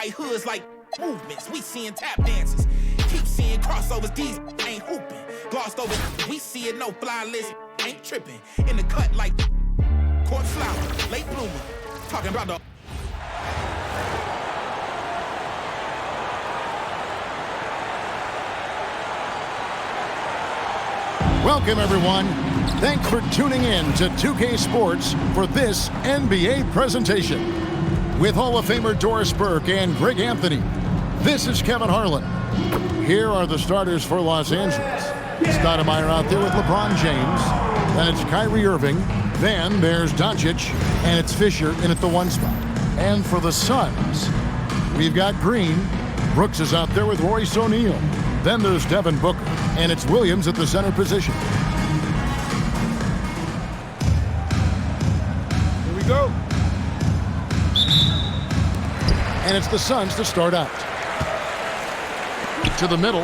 white hoods like movements. We seeing tap dances. Keep seeing crossovers. These ain't hooping. Glossed over. We see it. No fly list. Ain't tripping. In the cut like court flower. Late bloomer. Talking about the. Welcome, everyone. Thanks for tuning in to 2K Sports for this NBA presentation. With Hall of Famer Doris Burke and Greg Anthony, this is Kevin Harlan. Here are the starters for Los Angeles. Stoudemire out there with LeBron James. Then it's Kyrie Irving. Then there's Doncic. And it's Fisher in at the 1 spot. And for the Suns, we've got Green. Brooks is out there with Royce O'Neal. Then there's Devin Booker. And it's Williams at the center position. Here we go. And it's the Suns to start out. To the middle.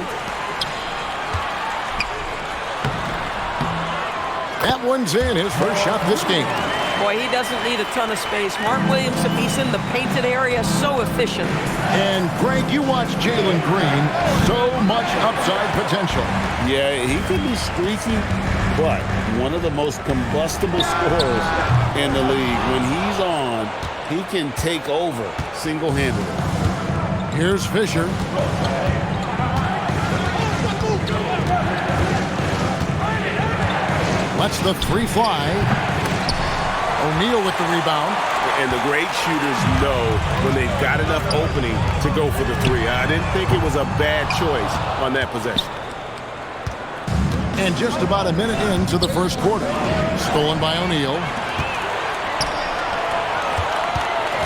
That one's in, his first shot this game. Boy, he doesn't need a ton of space. Mark Williams, if he's in the painted area, so efficient. And Greg, you watch Jalen Green, so much upside potential. Yeah, he could be streaky, but one of the most combustible scorers in the league. When he's on, he can take over single-handedly. Here's Fisher. Lets the 3 fly. O'Neal with the rebound. And the great shooters know when they've got enough opening to go for the 3. I didn't think it was a bad choice on that possession. And just about a minute into the first quarter. Stolen by O'Neal.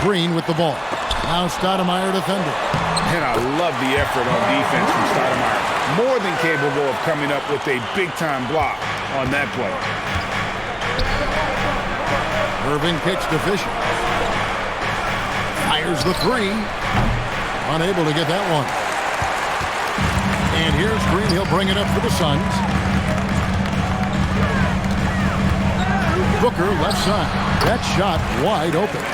Green with the ball. Now Stoudemire defending. And I love the effort on defense from Stoudemire. More than capable of coming up with a big-time block on that play. Irving kicks to Fisher. Fires the 3. Unable to get that one. And here's Green. He'll bring it up for the Suns. Booker left side. That shot wide open.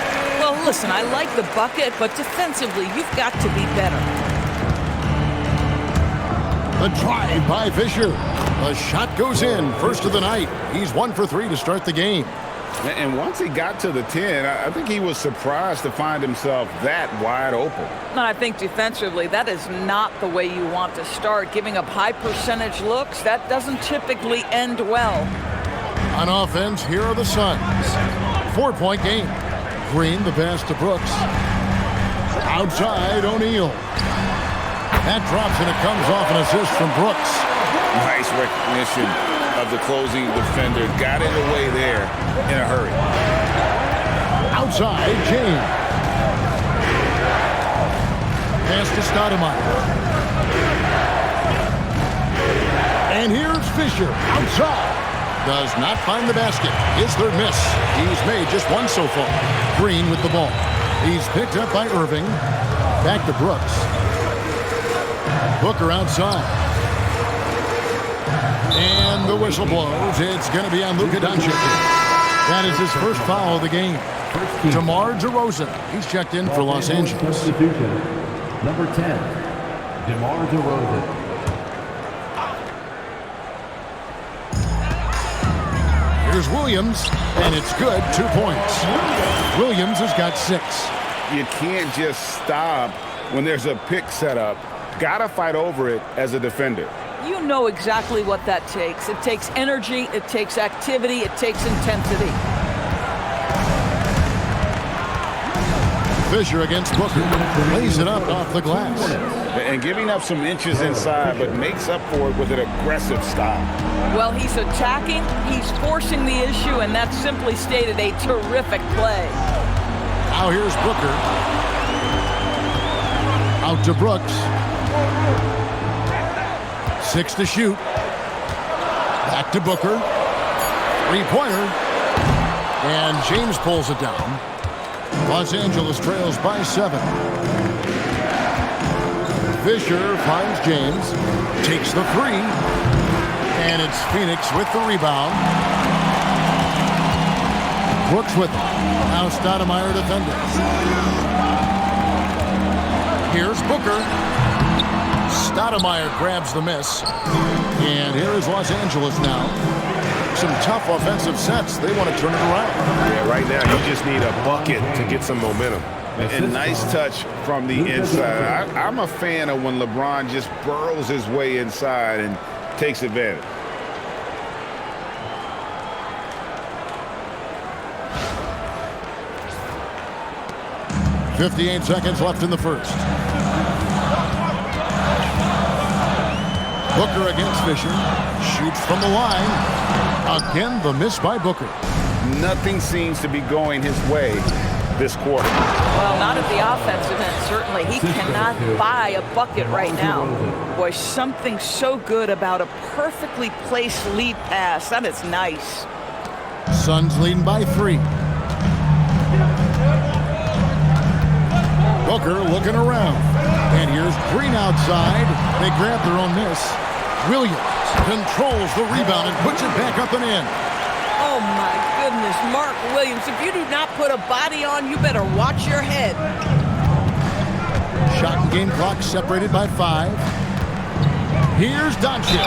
Well, listen, I like the bucket, but defensively, you've got to be better. The drive by Fisher. The shot goes in. First of the night. He's 1 for 3 to start the game. And once he got to the 10, I think he was surprised to find himself that wide open. And I think defensively, that is not the way you want to start. Giving up high percentage looks, that doesn't typically end well. On offense, here are the Suns. 4-point game. Green, the pass to Brooks. Outside, O'Neal. That drops and it comes off an assist from Brooks. Nice recognition of the closing defender. Got it away there in a hurry. Outside, James. Pass to Stoudemire. And here's Fisher. Outside. Does not find the basket. His third miss. He's made just 1 so far. Green with the ball. He's picked up by Irving. Back to Brooks. Booker outside. And the whistle blows. It's going to be on Luka Doncic. That is his first foul of the game. DeMar DeRozan. He's checked in for Los Angeles. Substitution. Number 10, DeMar DeRozan. Here's Williams, and it's good. 2 points. Williams has got 6. You can't just stop when there's a pick set up. Gotta fight over it as a defender. You know exactly what that takes. It takes energy, it takes activity, it takes intensity. Fisher against Booker. Lays it up off the glass. And giving up some inches inside, but makes up for it with an aggressive style. Well, he's attacking, he's forcing the issue, and that's simply stated a terrific play. Now here's Booker. Out to Brooks. 6 to shoot. Back to Booker. 3-pointer. And James pulls it down. Los Angeles trails by 7. Fisher finds James. Takes the 3. And it's Phoenix with the rebound. Brooks with it. Now Stoudemire defending. Here's Booker. Stoudemire grabs the miss. And here is Los Angeles now. Some tough offensive sets. They want to turn it around. Yeah, right now you just need a bucket to get some momentum. And nice touch from the inside. I'm a fan of when LeBron just burrows his way inside and takes advantage. .58 seconds left in the first. Booker against Fisher. Shoots from the line. Again, the miss by Booker. Nothing seems to be going his way this quarter. Well, not at the offensive end, certainly. He cannot buy a bucket right now. Boy, something so good about a perfectly placed lead pass. That is nice. Suns leading by 3. Booker looking around. And here's Green outside. They grab their own miss. Williams controls the rebound and puts it back up and in. Oh, my goodness. Mark Williams, if you do not put a body on, you better watch your head. Shot and game clock separated by 5. Here's Doncic.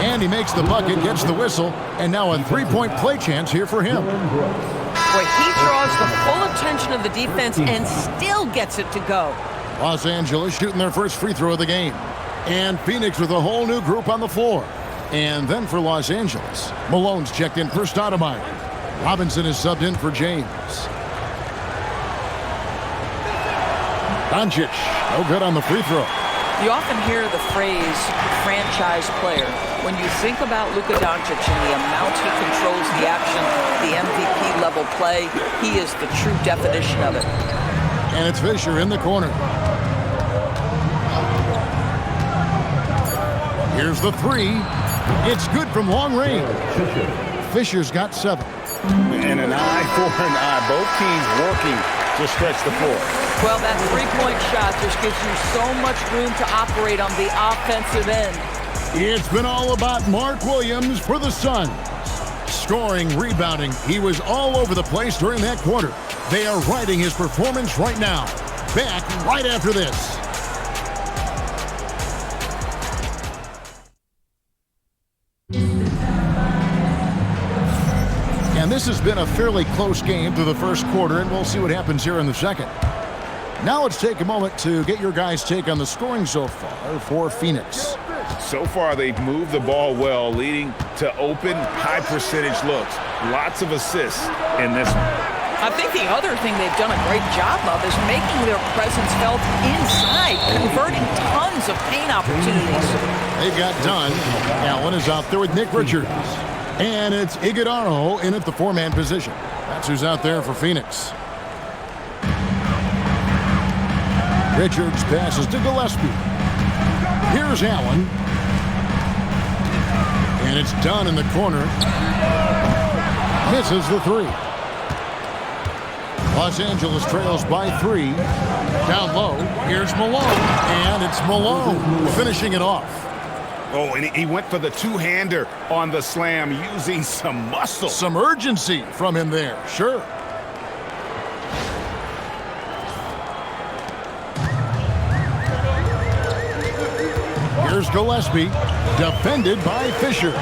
And he makes the bucket, gets the whistle, and now a three-point play chance here for him. Boy, he draws the full attention of the defense and still gets it to go. Los Angeles shooting their first free throw of the game. And Phoenix with a whole new group on the floor. And then for Los Angeles, Malone's checked in for Stoudemire. Robinson is subbed in for James. Doncic, no good on the free throw. You often hear the phrase franchise player. When you think about Luka Doncic and the amount he controls the action, the MVP level play, he is the true definition of it. And it's Fisher in the corner. Here's the 3. It's good from long range. Fisher's got 7. And an eye for an eye. Both teams working to stretch the floor. Well, that three-point shot just gives you so much room to operate on the offensive end. It's been all about Mark Williams for the Suns. Scoring, rebounding, he was all over the place during that quarter. They are riding his performance right now. Back right after this. And this has been a fairly close game through the first quarter, and we'll see what happens here in the second. Now let's take a moment to get your guys' take on the scoring so far for Phoenix. So far, they've moved the ball well, leading to open, high-percentage looks. Lots of assists in this one. I think the other thing they've done a great job of is making their presence felt inside, converting tons of paint opportunities. They got done. Allen is out there with Nick Richards. And it's Iguodala in at the 4-man position. That's who's out there for Phoenix. Richards passes to Gillespie. Here's Allen. And it's done in the corner. Misses the 3. Los Angeles trails by 3. Down low, here's Malone. And it's Malone finishing it off. Oh, and he went for the two-hander on the slam using some muscle. Some urgency from him there, sure. Here's Gillespie, defended by Fisher.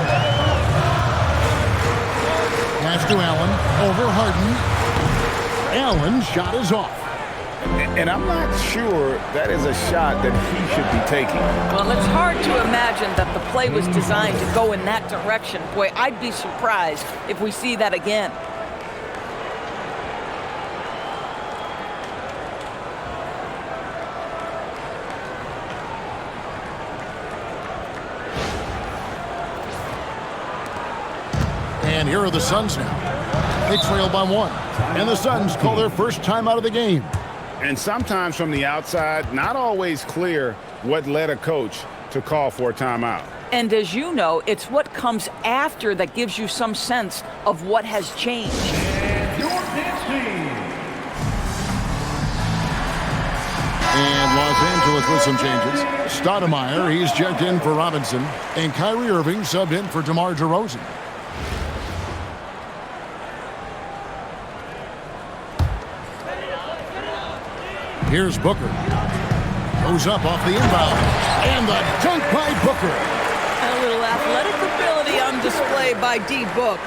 Pass to Allen, over Harden. Allen's shot is off. And I'm not sure that is a shot that he should be taking. Well, it's hard to imagine that the play was designed to go in that direction. Boy, I'd be surprised if we see that again. And here are the Suns now. They trail by 1. And the Suns call their first time out of the game. And sometimes from the outside, not always clear what led a coach to call for a timeout. And as you know, it's what comes after that gives you some sense of what has changed. And Los Angeles with some changes. Stoudemire, he's checked in for Robinson. And Kyrie Irving subbed in for DeMar DeRozan. Here's Booker. Goes up off the inbound. And the dunk by Booker. And a little athletic ability on display by D. Book.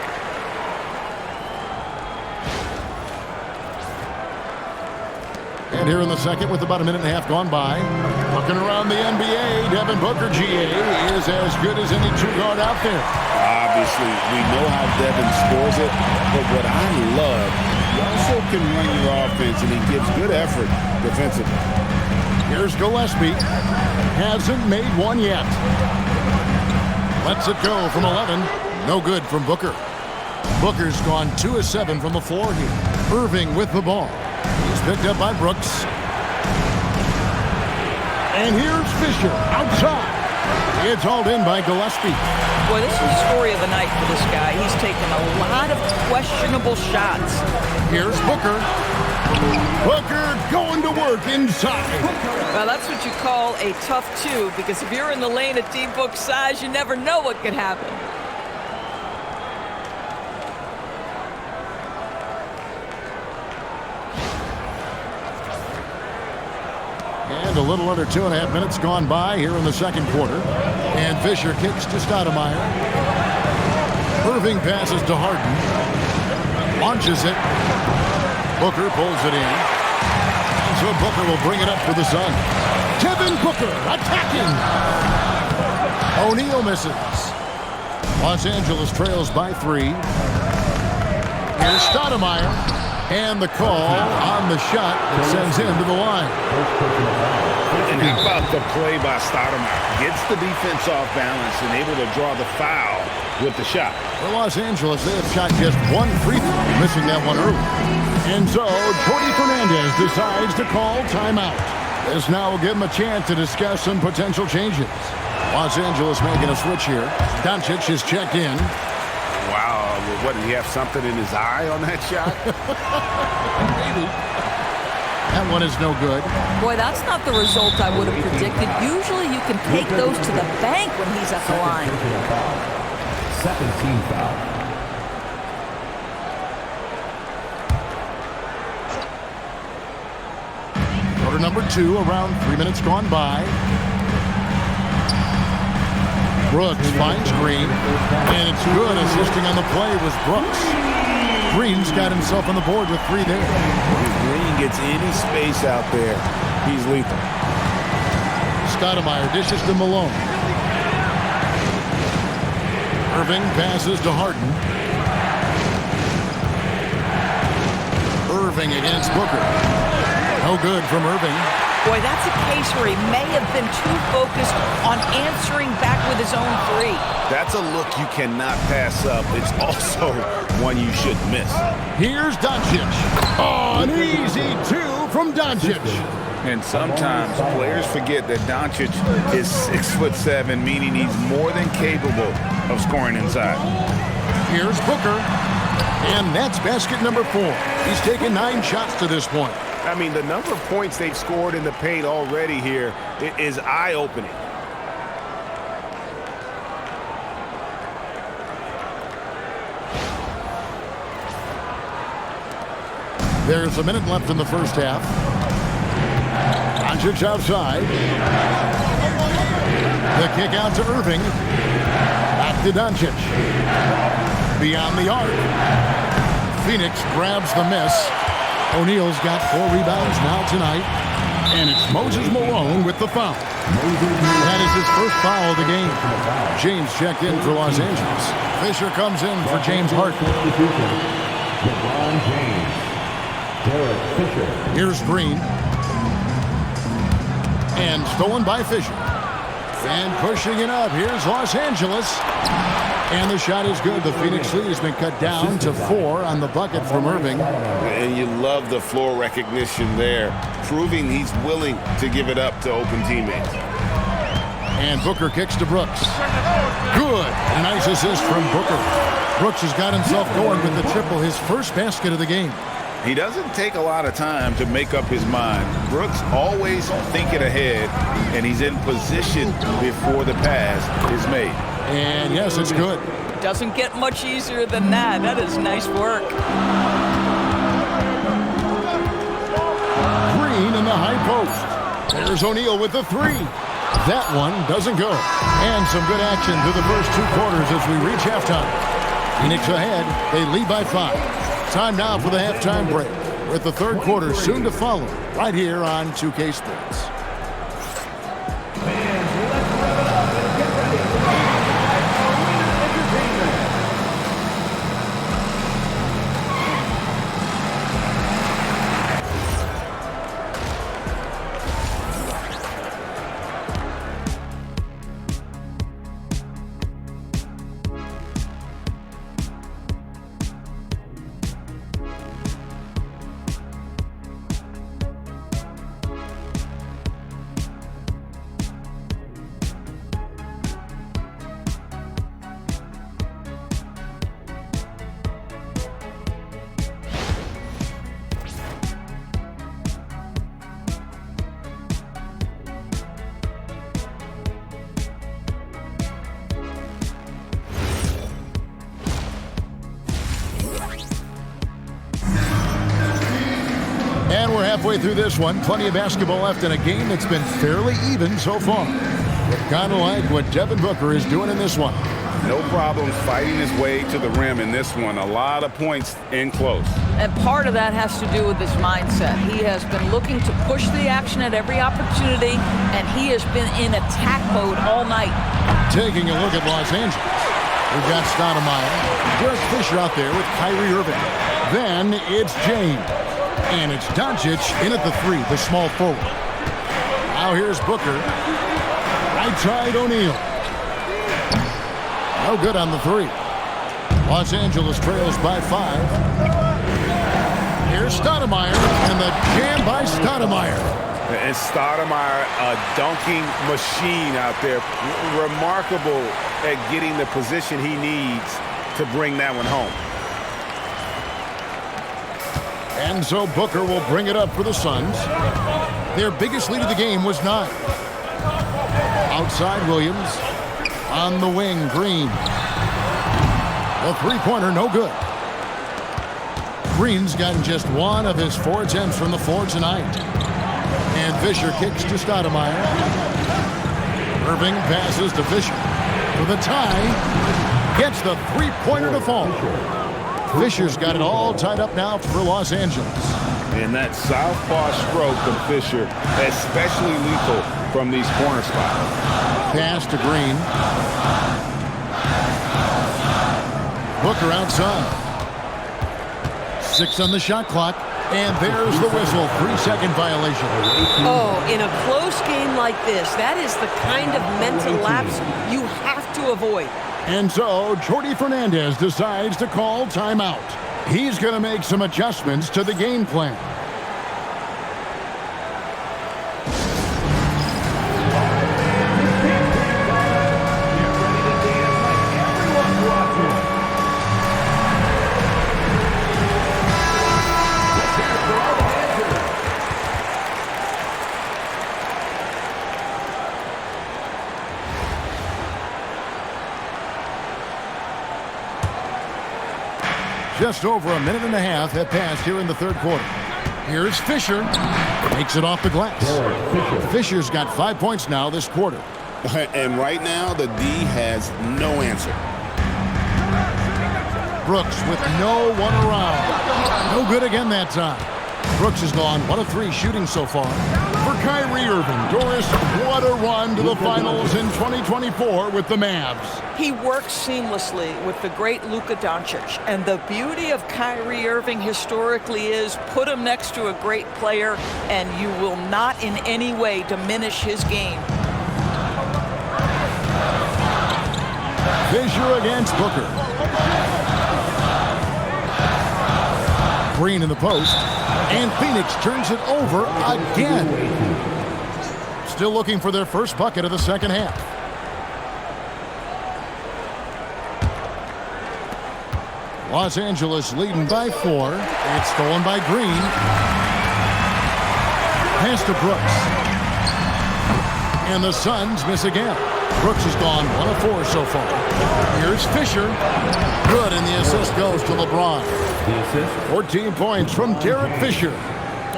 And here in the second with about a minute and a half gone by. Looking around the NBA, Devin Booker, GA, is as good as any two-guard out there. Obviously, we know how Devin scores it, but what I love, he also can run your offense, and he gives good effort defensively. Here's Gillespie. Hasn't made one yet. Lets it go from 11. No good from Booker. Booker's gone 2 of 7 from the floor here. Irving with the ball. He's picked up by Brooks. And here's Fisher outside. It's hauled in by Gillespie. Boy, this is the story of the night for this guy. He's taken a lot of questionable shots. Here's Booker. Booker going to work inside. Well, that's what you call a tough two, because if you're in the lane at D-Book's size, you never know what could happen. And a little under 2.5 minutes gone by here in the second quarter. And Fisher kicks to Stoudemire. Irving passes to Harden. Launches it. Booker pulls it in. And so Booker will bring it up for the Sun. Devin Booker attacking. O'Neal misses. Los Angeles trails by 3. Here's Stoudemire. And the call on the shot that sends him to the line. And how about the play by Stoudemire? Gets the defense off balance and able to draw the foul with the shot. For Los Angeles, they have shot just one free throw, missing that one early. And so, Jordi Fernandez decides to call timeout. This now will give him a chance to discuss some potential changes. Los Angeles making a switch here. Doncic is checked in. Wow, what, did he have something in his eye on that shot? Maybe. That one is no good. Boy, that's not the result I would have predicted. Usually you can take those to the bank when he's at the line. Second team foul. Quarter number 2, around 3 minutes gone by. Brooks finds Green, and it's good. Assisting on the play was Brooks. Green's got himself on the board with 3 there. If Green gets any space out there, he's lethal. Stoudemire dishes to Malone. Irving passes to Harden. Irving against Booker. No good from Irving. Boy, that's a case where he may have been too focused on answering back with his own 3. That's a look you cannot pass up. It's also one you should miss. Here's Doncic. Oh, an easy 2 from Doncic. And sometimes players forget that Doncic is 6'7", meaning he's more than capable of scoring inside. Here's Booker. And that's basket number 4. He's taken 9 shots to this point. I mean, the number of points they've scored in the paint already here is eye-opening. There's a minute left in the first half. Doncic outside. The kick out to Irving. Back to Doncic. Beyond the arc. Phoenix grabs the miss. O'Neal's got 4 rebounds now tonight. And it's Moses Malone with the foul. That is his first foul of the game. James checked in for Los Angeles. Fisher comes in for James Harden. LeBron James. Derek Fisher. Here's Green. And stolen by Fisher. And pushing it up. Here's Los Angeles. And the shot is good. The Phoenix lead has been cut down to 4 on the bucket from Irving. And you love the floor recognition there, proving he's willing to give it up to open teammates. And Booker kicks to Brooks. Good. A nice assist from Booker. Brooks has got himself going with the triple, his first basket of the game. He doesn't take a lot of time to make up his mind. Brooks always thinking ahead, and he's in position before the pass is made. And yes, it's good. Doesn't get much easier than that. That is nice work. Green in the high post. There's O'Neal with the three. That one doesn't go. And some good action through the first 2 quarters as we reach halftime. Phoenix ahead. They lead by 5. Time now for the halftime break, with the third quarter soon to follow, right here on 2K Sports. And we're halfway through this one. Plenty of basketball left in a game that's been fairly even so far. Kind of like what Devin Booker is doing in this one. No problems fighting his way to the rim in this one. A lot of points in close. And part of that has to do with his mindset. He has been looking to push the action at every opportunity, and he has been in attack mode all night. Taking a look at Los Angeles. We've got Stoudemire, Derek Fisher out there with Kyrie Irving. Then it's James. And it's Doncic in at the three, the small forward. Now here's Booker. Right-side O'Neal. No good on the three. Los Angeles trails by 5. Here's Stoudemire, and the jam by Stoudemire. And Stoudemire, a dunking machine out there. Remarkable at getting the position he needs to bring that one home. And so Booker will bring it up for the Suns. Their biggest lead of the game was 9. Outside Williams. On the wing, Green. The three-pointer, no good. Green's gotten just 1 of his 4 attempts from the floor tonight. And Fisher kicks to Stoudemire. Irving passes to Fisher. For the tie. Gets the three-pointer to fall. Fisher's got it all tied up now for Los Angeles. And that southpaw stroke of Fisher, especially lethal from these corner spots. Pass to Green. Booker outside. 6 on the shot clock. And there's the whistle. 3-second violation. Oh, in a close game like this, that is the kind of mental lapse you have to avoid. And so, Jordi Fernandez decides to call timeout. He's going to make some adjustments to the game plan. Just over a minute and a half have passed here in the third quarter. Here's Fisher. Takes it off the glass. Fisher's got 5 points now this quarter. And right now, the D has no answer. Brooks with no one around. No good again that time. Brooks has gone 1 of 3 shooting so far. For Kyrie Irving, Doris, what a run to the finals in 2024 with the Mavs. He works seamlessly with the great Luka Doncic. And the beauty of Kyrie Irving historically is put him next to a great player and you will not in any way diminish his game. Fisher against Booker. Green in the post. And Phoenix turns it over again. Still looking for their first bucket of the second half. Los Angeles leading by 4. It's stolen by Green. Pass to Brooks. And the Suns miss again. Brooks has gone 1 of 4 so far. Here's Fisher. Good, and the assist goes to LeBron. 14 points from Derek Fisher.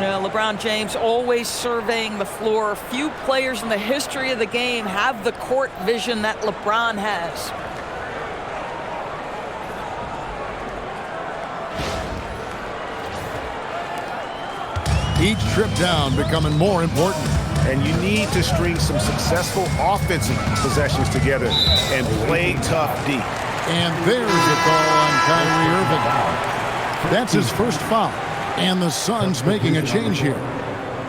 LeBron James always surveying the floor. Few players in the history of the game have the court vision that LeBron has. Each trip down becoming more important. And you need to string some successful offensive possessions together and play tough D. And there's a call on Kyrie Irving. That's his first foul. And the Suns making a change here.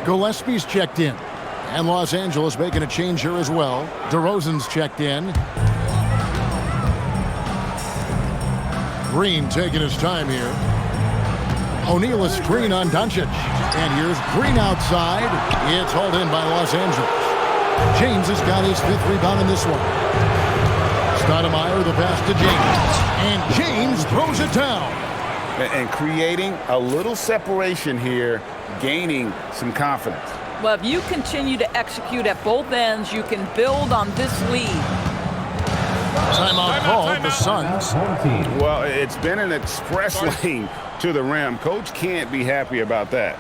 Gillespie's checked in. And Los Angeles making a change here as well. DeRozan's checked in. Green taking his time here. O'Neal a screen on Doncic. And here's Green outside. It's hauled in by Los Angeles. James has got his 5th rebound in this one. Stoudemire the pass to James. And James throws it down. And creating a little separation here, gaining some confidence. Well, if you continue to execute at both ends, you can build on this lead. Timeout called, the Suns. Well, it's been an express lane to the rim. Coach can't be happy about that.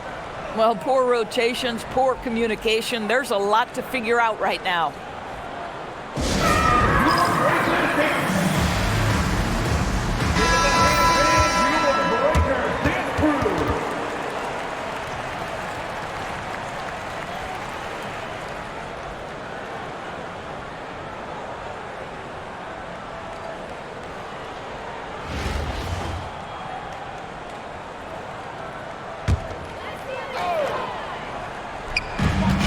Well, poor rotations, poor communication. There's a lot to figure out right now.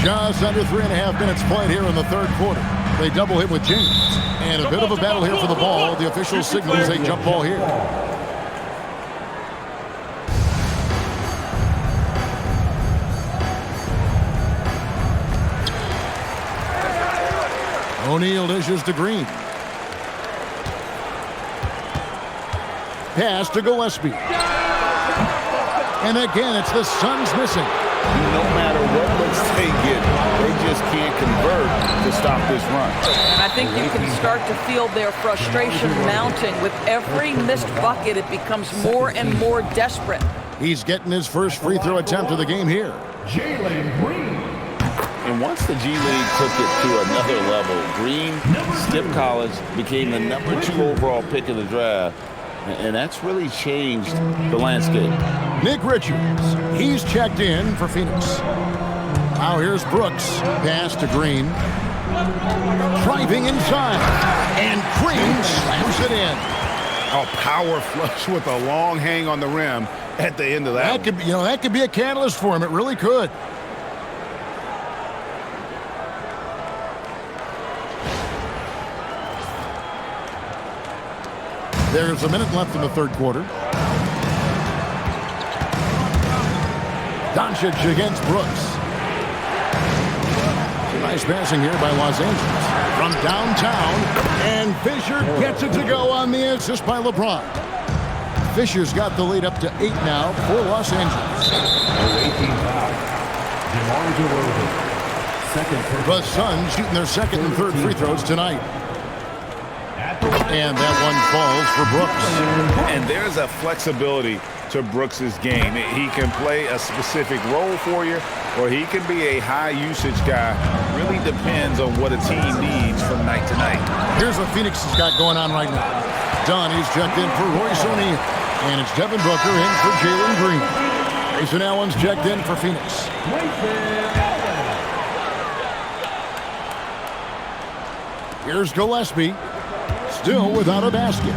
Just under 3.5 minutes played here in the third quarter. They double hit with James. And a bit of a battle here for the ball. The official signals a jump ball here. O'Neal dishes to Green. Pass to Gillespie. And again, it's the Suns missing. No matter what looks they get, they just can't convert to stop this run. And I think you can start to feel their frustration mounting. With every missed bucket, it becomes more and more desperate. He's getting his first free throw attempt of the game here. Jalen Green. And once the G League took it to another level, Green skipped college, became the #2 overall pick in the draft. And that's really changed the landscape. Nick Richards, he's checked in for Phoenix. Now here's Brooks, pass to Green. Driving inside, and Green slams it in. A power flush with a long hang on the rim at the end of that. That could be a catalyst for him. It really could. There's a minute left in the third quarter. Doncic against Brooks. Nice passing here by Los Angeles. From downtown, and Fisher gets it to go on the assist by LeBron. Fisher's got the lead up to 8 now for Los Angeles. The Suns shooting their second and third free throws tonight. And that one falls for Brooks. And there's a flexibility to Brooks's game. He can play a specific role for you, or he can be a high-usage guy. Really depends on what a team needs from night to night. Here's what Phoenix has got going on right now. Dunn, he's checked in for Royce O'Neal. And it's Devin Booker in for Jalen Green. Grayson Allen's checked in for Phoenix. Here's Gillespie. Still without a basket.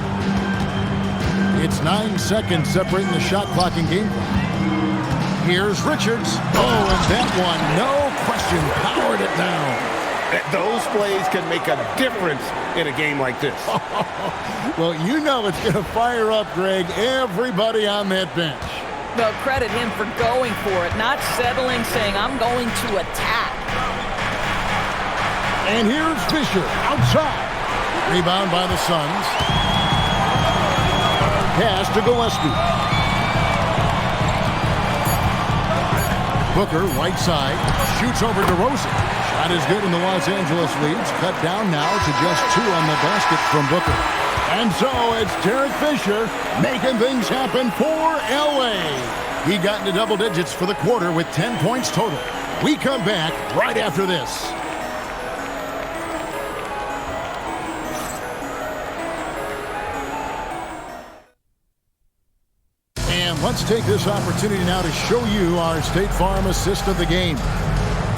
It's 9 seconds separating the shot clock and game clock. Here's Richards. Oh, and that one, no question, powered it down. Those plays can make a difference in a game like this. Well, you know it's going to fire up, Greg, everybody on that bench. Well, credit him for going for it, not settling, saying, I'm going to attack. And here's Fisher outside. Rebound by the Suns. Pass to Gillespie. Booker, right side, shoots over DeRozan. Shot is good, and the Los Angeles leads. Cut down now to just 2 on the basket from Booker. And so it's Derek Fisher making things happen for L.A. He got into double digits for the quarter with 10 points total. We come back right after this. And let's take this opportunity now to show you our State Farm assist of the game.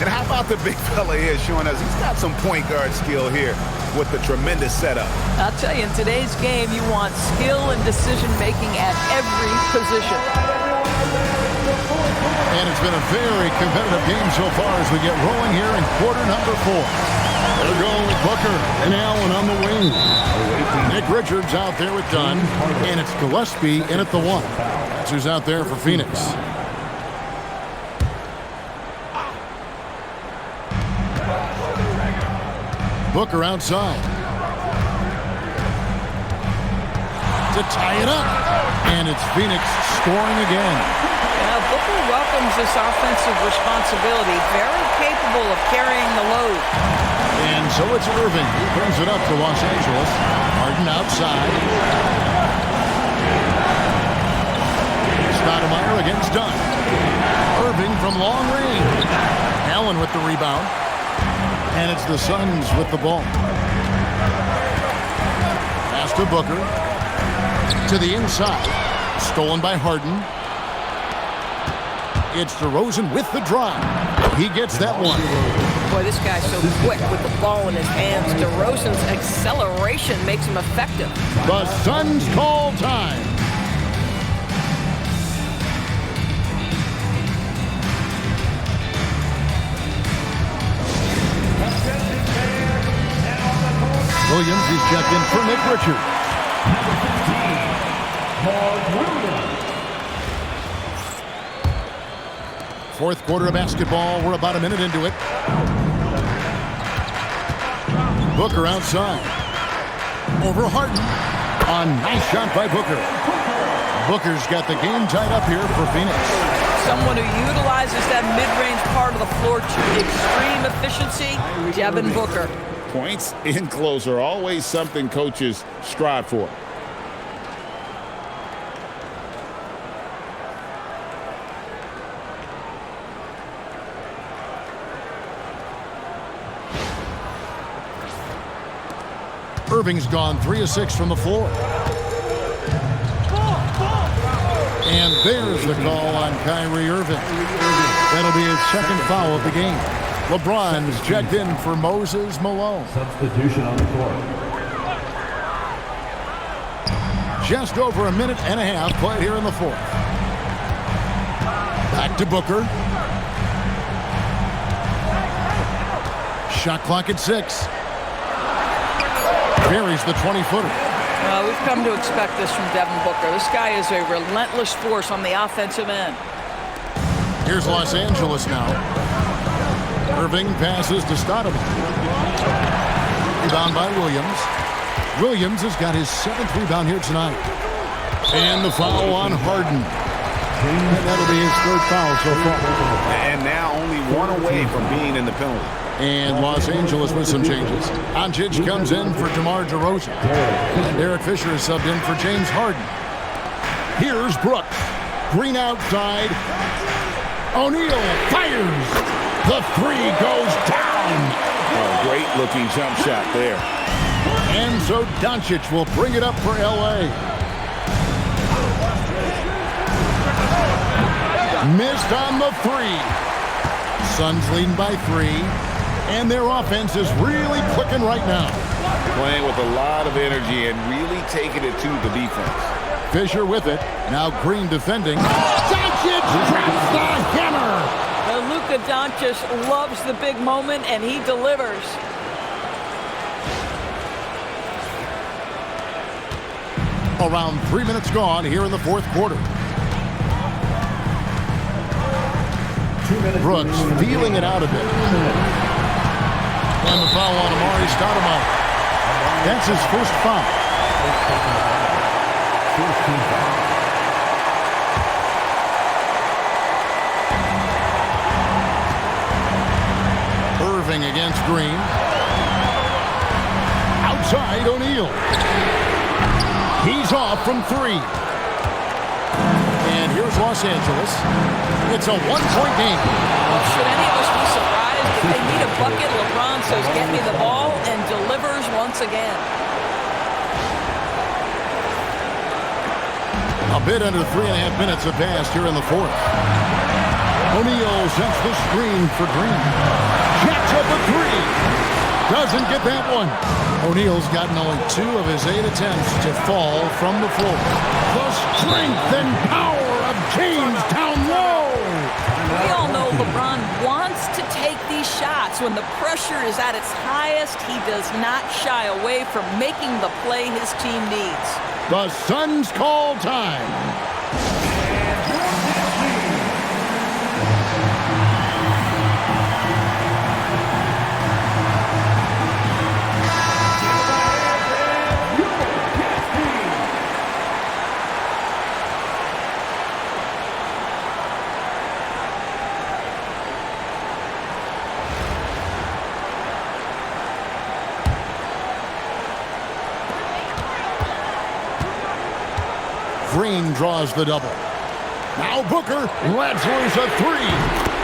And how about the big fella here showing us he's got some point guard skill here with the tremendous setup. I'll tell you, in today's game, you want skill and decision-making at every position. And it's been a very competitive game so far as we get rolling here in quarter number 4. They're going with Booker and Allen on the wing. Nick Richards out there with Dunn, and it's Gillespie in at the 1. That's who's out there for Phoenix. Booker outside to tie it up, and it's Phoenix scoring again. Now, Booker welcomes this offensive responsibility, very capable of carrying the load. And so it's Irving who brings it up for Los Angeles. Harden outside. Stoudemire against Dunn. Irving from long range. Allen with the rebound. And it's the Suns with the ball. Pass to Booker. To the inside. Stolen by Harden. It's DeRozan with the drive. He gets that one. Boy, this guy's so quick with the ball in his hands. DeRozan's acceleration makes him effective. The Suns call time. Williams is checked in for Nick Richards. Fourth quarter of basketball. We're about a minute into it. Booker outside. Over Harden. A nice shot by Booker. Booker's got the game tied up here for Phoenix. Someone who utilizes that mid-range part of the floor to extreme efficiency, Devin Booker. Points in close are always something coaches strive for. Irving's gone 3 of 6 from the floor. And there's the call on Kyrie Irving. That'll be his second foul of the game. LeBron's checked in for Moses Malone. Substitution on the court. Just over a minute and a half played here in the fourth. Back to Booker. Shot clock at 6. Buries the 20-footer. We've come to expect this from Devin Booker. This guy is a relentless force on the offensive end. Here's Los Angeles now. Irving passes to Stoudemire. Rebound by Williams. Williams has got his 7th rebound here tonight. And the foul on Harden. And that'll be his 3rd foul so far. And now only 1 away from being in the penalty. And Los Angeles with some changes. Doncic comes in for DeMar DeRozan. And Derek Fisher is subbed in for James Harden. Here's Brooks. Green outside. O'Neal fires. The 3 goes down. Oh, great looking jump shot there. And so Doncic will bring it up for L.A. Missed on the 3. Suns leading by 3. And their offense is really clicking right now. Playing with a lot of energy and really taking it to the defense. Fisher with it. Now Green defending. Doncic drops the hammer. Luka Doncic loves the big moment, and he delivers. Around 3 minutes gone here in the fourth quarter. Brooks feeling it out a bit. And the foul on Amari Stoudemire. That's his first foul. Irving against Green. Outside O'Neal. He's off from 3. And here's Los Angeles. It's a one-point game. Well, should any of us be surprised if they need a bucket? LeBron says, get me the ball, and delivers once again. A bit under 3.5 minutes have passed here in the fourth. O'Neal sets the screen for Green. Jacks up a three. Doesn't get that one. O'Neal's gotten only 2 of his 8 attempts to fall from the floor. The strength and power of James Town-Low. We all know LeBron wants to take these shots. When the pressure is at its highest, he does not shy away from making the play his team needs. The Suns call time. Green draws the double. Now Booker lets loose a three.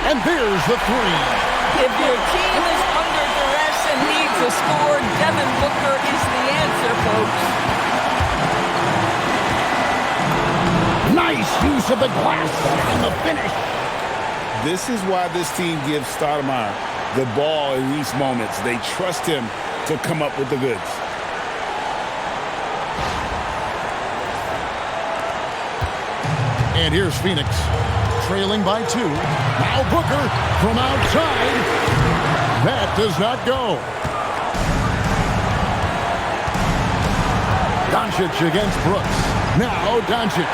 And there's the three. If your team is under duress and needs a score, Devin Booker is the answer, folks. Nice use of the glass and the finish. This is why this team gives Stoudemire the ball in these moments. They trust him to come up with the goods. And here's Phoenix, trailing by 2. Now Booker from outside. That does not go. Doncic against Brooks. Now Doncic.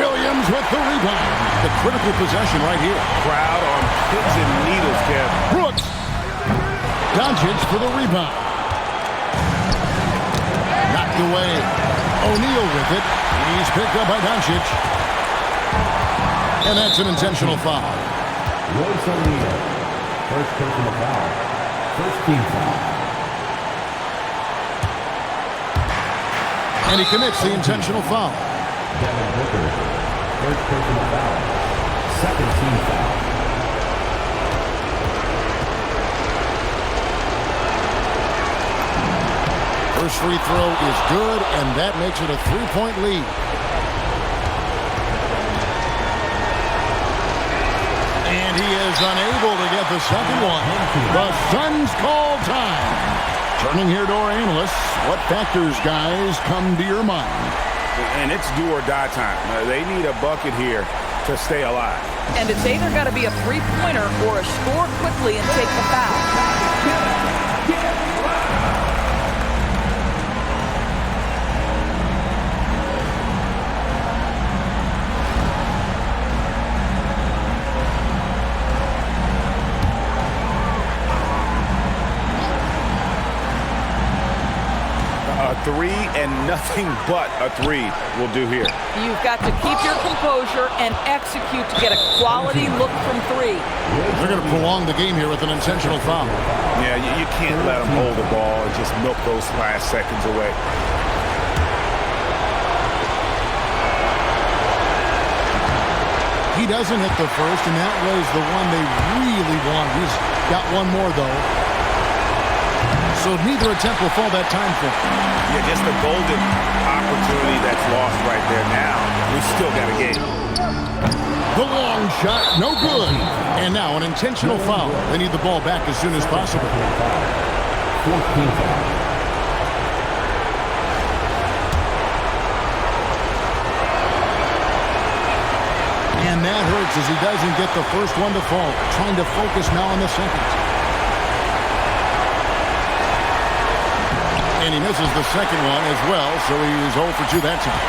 Williams with the rebound. The critical possession right here. Crowd on pins and needles, Kev. Brooks. Doncic for the rebound. Knocked away. O'Neal with it. He's picked up by Doncic. And that's an intentional foul. Royce O'Neal. First personal foul. First team foul. And he commits the intentional foul. Devin Booker. First personal foul. Second team foul. First free throw is good, and that makes it a 3-point lead. And he is unable to get the second one. The Suns call time. Turning here to our analysts, what factors, guys, come to your mind? And it's do or die time. They need a bucket here to stay alive. And it's either got to be a three-pointer or a score quickly and take the foul. Three and nothing but a three will do here. You've got to keep your composure and execute to get a quality look from 3. They're going to prolong the game here with an intentional foul. Yeah, you can't let them hold the ball and just milk those last seconds away. He doesn't hit the first, and that was the one they really want. He's got one more, though. So neither attempt will fall that time for him. Yeah, just a golden opportunity that's lost right there now. We still got a game. The long shot, no good. And now an intentional foul. They need the ball back as soon as possible. 14 foul. And that hurts as he doesn't get the first one to fall. Trying to focus now on the second. And he misses the second one as well, so he's 0 for 2 that time.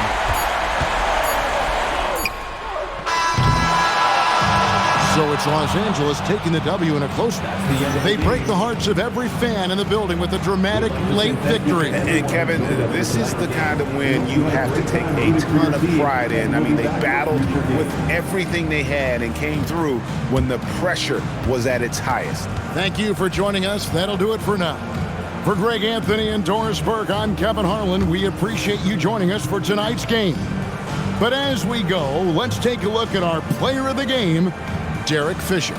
So it's Los Angeles taking the W in a close one. They break the hearts of every fan in the building with a dramatic late victory. And Kevin, this is the kind of win you have to take a ton of pride in. I mean, they battled with everything they had and came through when the pressure was at its highest. Thank you for joining us. That'll do it for now. For Greg Anthony and Doris Burke, I'm Kevin Harlan. We appreciate you joining us for tonight's game. But as we go, let's take a look at our player of the game, Derek Fisher.